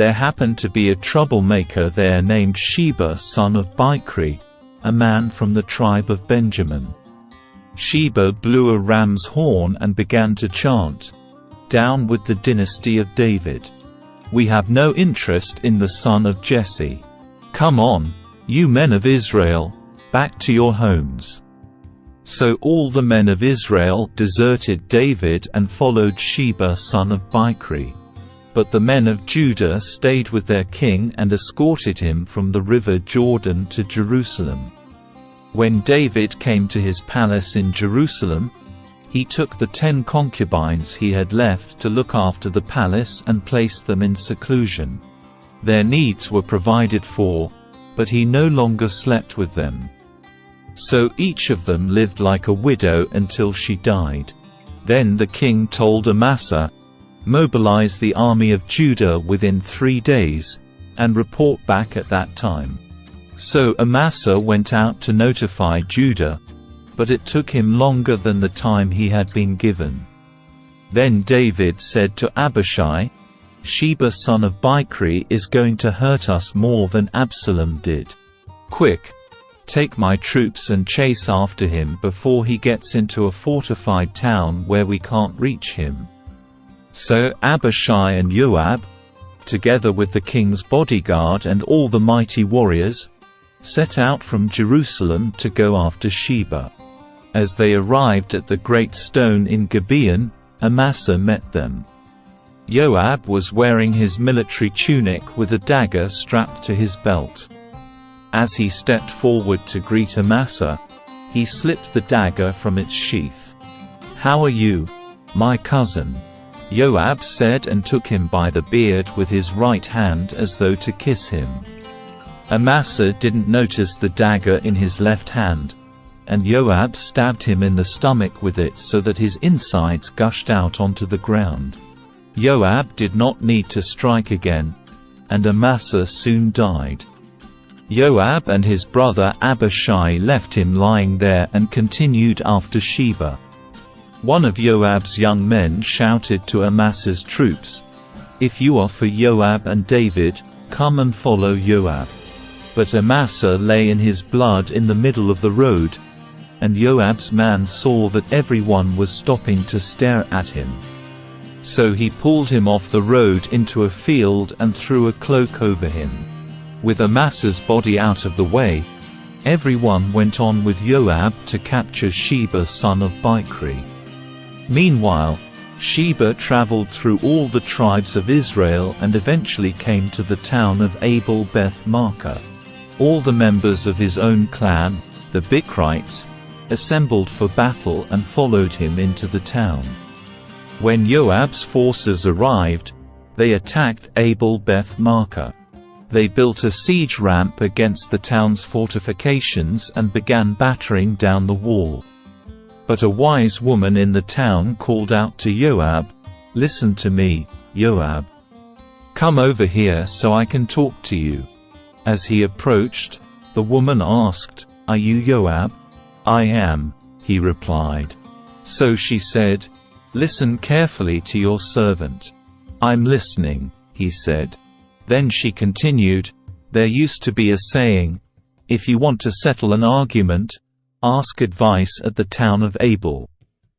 There happened to be a troublemaker there named Sheba son of Bicri, a man from the tribe of Benjamin. Sheba blew a ram's horn and began to chant, "Down with the dynasty of David. We have no interest in the son of Jesse. Come on, you men of Israel, back to your homes." So all the men of Israel deserted David and followed Sheba son of Bicri. But the men of Judah stayed with their king and escorted him from the river Jordan to Jerusalem. When David came to his palace in Jerusalem, he took the 10 concubines he had left to look after the palace and placed them in seclusion. Their needs were provided for, but he no longer slept with them. So each of them lived like a widow until she died. Then the king told Amasa, "Mobilize the army of Judah within 3 days, and report back at that time." So Amasa went out to notify Judah, but it took him longer than the time he had been given. Then David said to Abishai, "Sheba son of Bicri is going to hurt us more than Absalom did. Quick, take my troops and chase after him before he gets into a fortified town where we can't reach him." So Abishai and Joab, together with the king's bodyguard and all the mighty warriors, set out from Jerusalem to go after Sheba. As they arrived at the great stone in Gibeon, Amasa met them. Joab was wearing his military tunic with a dagger strapped to his belt. As he stepped forward to greet Amasa, he slipped the dagger from its sheath. "How are you, my cousin?" Joab said, and took him by the beard with his right hand as though to kiss him. Amasa didn't notice the dagger in his left hand, and Joab stabbed him in the stomach with it so that his insides gushed out onto the ground. Joab did not need to strike again, and Amasa soon died. Joab and his brother Abishai left him lying there and continued after Sheba. One of Joab's young men shouted to Amasa's troops, "If you are for Joab and David, come and follow Joab." But Amasa lay in his blood in the middle of the road, and Joab's man saw that everyone was stopping to stare at him. So he pulled him off the road into a field and threw a cloak over him. With Amasa's body out of the way, everyone went on with Joab to capture Sheba son of Bicri. Meanwhile, Sheba traveled through all the tribes of Israel and eventually came to the town of Abel-beth-maacah. All the members of his own clan, the Bicrites, assembled for battle and followed him into the town. When Joab's forces arrived, they attacked Abel-beth-maacah. They built a siege ramp against the town's fortifications and began battering down the wall. But a wise woman in the town called out to Joab, "Listen to me, Joab. Come over here so I can talk to you." As he approached, the woman asked, "Are you Joab?" "I am," he replied. So she said, "Listen carefully to your servant." "I'm listening," he said. Then she continued, "There used to be a saying, if you want to settle an argument, ask advice at the town of Abel.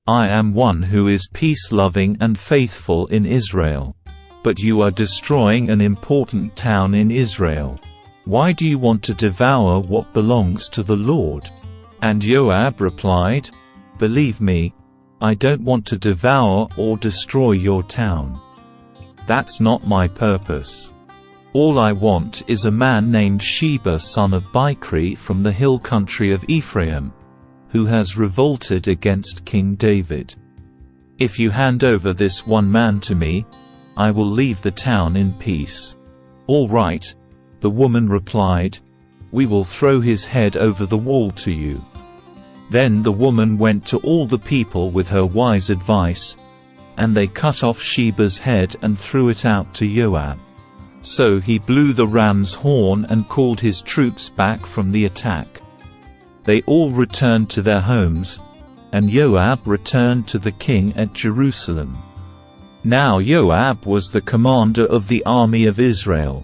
I am one who is peace-loving and faithful in Israel. But you are destroying an important town in Israel. Why do you want to devour what belongs to the Lord?" And Joab replied, "Believe me, I don't want to devour or destroy your town. That's not my purpose. All I want is a man named Sheba son of Bicri from the hill country of Ephraim, who has revolted against King David. If you hand over this one man to me, I will leave the town in peace." "All right," the woman replied, "we will throw his head over the wall to you." Then the woman went to all the people with her wise advice, and they cut off Sheba's head and threw it out to Joab. So he blew the ram's horn and called his troops back from the attack. They all returned to their homes, and Joab returned to the king at Jerusalem. Now Joab was the commander of the army of Israel.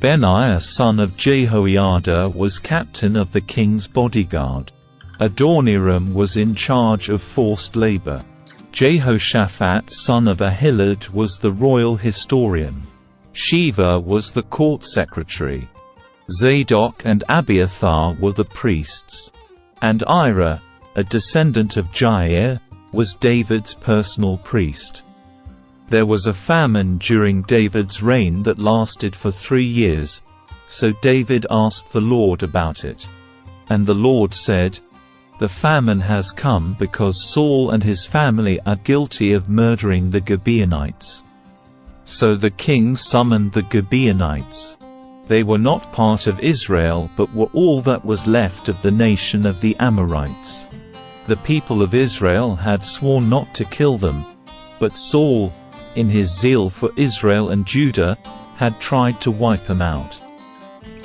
Benaiah son of Jehoiada was captain of the king's bodyguard. Adoniram was in charge of forced labor. Jehoshaphat son of Ahilud was the royal historian. Sheva was the court secretary. Zadok and Abiathar were the priests. And Ira, a descendant of Jair, was David's personal priest. There was a famine during David's reign that lasted for 3 years, so David asked the Lord about it. And the Lord said, "The famine has come because Saul and his family are guilty of murdering the Gibeonites." So the king summoned the Gibeonites. They were not part of Israel but were all that was left of the nation of the Amorites. The people of Israel had sworn not to kill them, but Saul, in his zeal for Israel and Judah, had tried to wipe them out.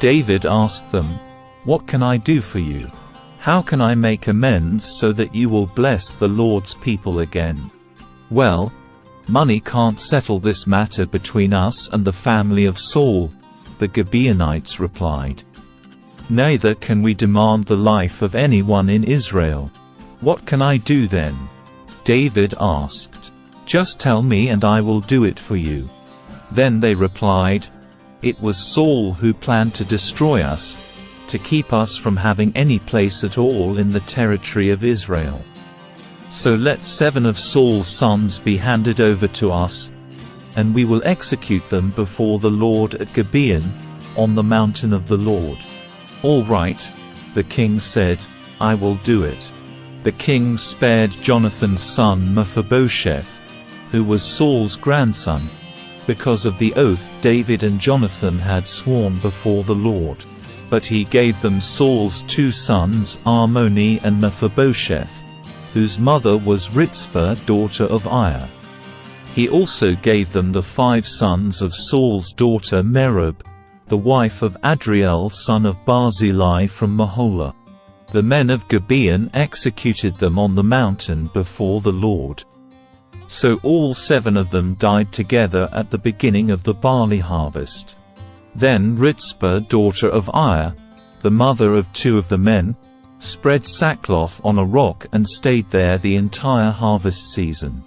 David asked them, "What can I do for you? How can I make amends so that you will bless the Lord's people again?" "Well, money can't settle this matter between us and the family of Saul," the Gibeonites replied. "Neither can we demand the life of anyone in Israel. What can I do then?" David asked. "Just tell me and I will do it for you." Then they replied, "It was Saul who planned to destroy us, to keep us from having any place at all in the territory of Israel. So let 7 of Saul's sons be handed over to us, and we will execute them before the Lord at Gibeon, on the mountain of the Lord." "All right," the king said, "I will do it." The king spared Jonathan's son Mephibosheth, who was Saul's grandson, because of the oath David and Jonathan had sworn before the Lord. But he gave them Saul's 2 sons Armoni and Mephibosheth, whose mother was Rizpah daughter of Aiah. He also gave them the 5 sons of Saul's daughter Merab, the wife of Adriel son of Barzillai from Meholah. The men of Gibeon executed them on the mountain before the Lord. So all 7 of them died together at the beginning of the barley harvest. Then Rizpah daughter of Aiah, the mother of 2 of the men, spread sackcloth on a rock and stayed there the entire harvest season.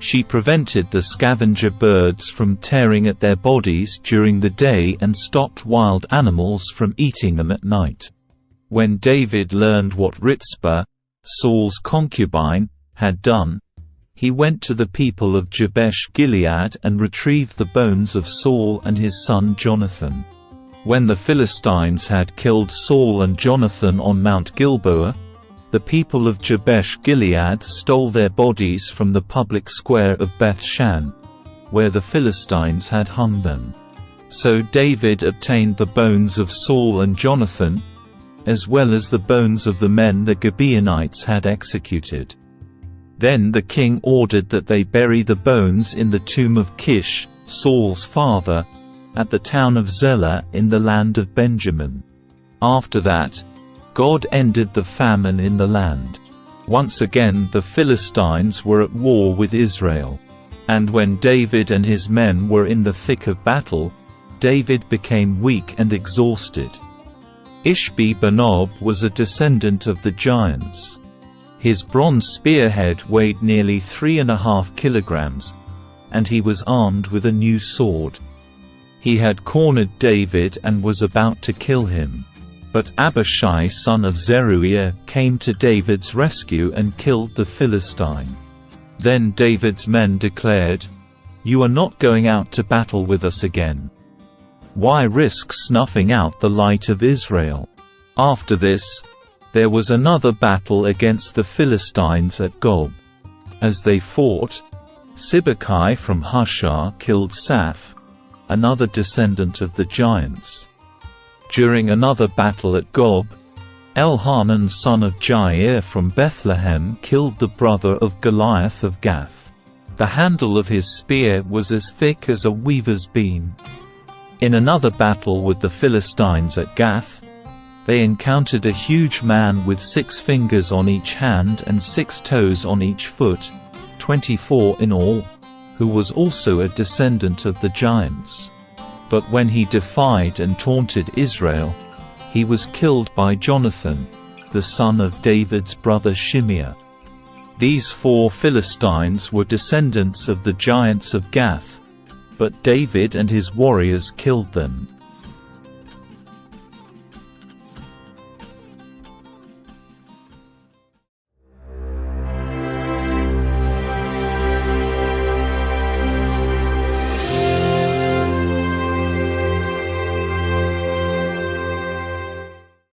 She prevented the scavenger birds from tearing at their bodies during the day and stopped wild animals from eating them at night. When David learned what Rizpah, Saul's concubine, had done, he went to the people of Jabesh-Gilead and retrieved the bones of Saul and his son Jonathan. When the Philistines had killed Saul and Jonathan on Mount Gilboa, the people of Jabesh-Gilead stole their bodies from the public square of Beth-shan, where the Philistines had hung them. So David obtained the bones of Saul and Jonathan, as well as the bones of the men the Gibeonites had executed. Then the king ordered that they bury the bones in the tomb of Kish, Saul's father, at the town of Zelah in the land of Benjamin. After that, God ended the famine in the land. Once again the Philistines were at war with Israel. And when David and his men were in the thick of battle, David became weak and exhausted. Ishbi-Benob was a descendant of the giants. His bronze spearhead weighed nearly 3.5 kilograms, and he was armed with a new sword. He had cornered David and was about to kill him. But Abishai son of Zeruiah came to David's rescue and killed the Philistine. Then David's men declared, "You are not going out to battle with us again. Why risk snuffing out the light of Israel?" After this, there was another battle against the Philistines at Gob. As they fought, Sibbecai from Hushah killed Saph, another descendant of the giants. During another battle at Gob, Elhanan son of Jair from Bethlehem killed the brother of Goliath of Gath. The handle of his spear was as thick as a weaver's beam. In another battle with the Philistines at Gath, they encountered a huge man with 6 fingers on each hand and 6 toes on each foot, 24 in all, who was also a descendant of the giants. But when he defied and taunted Israel, he was killed by Jonathan, the son of David's brother Shimea. These 4 Philistines were descendants of the giants of Gath, but David and his warriors killed them.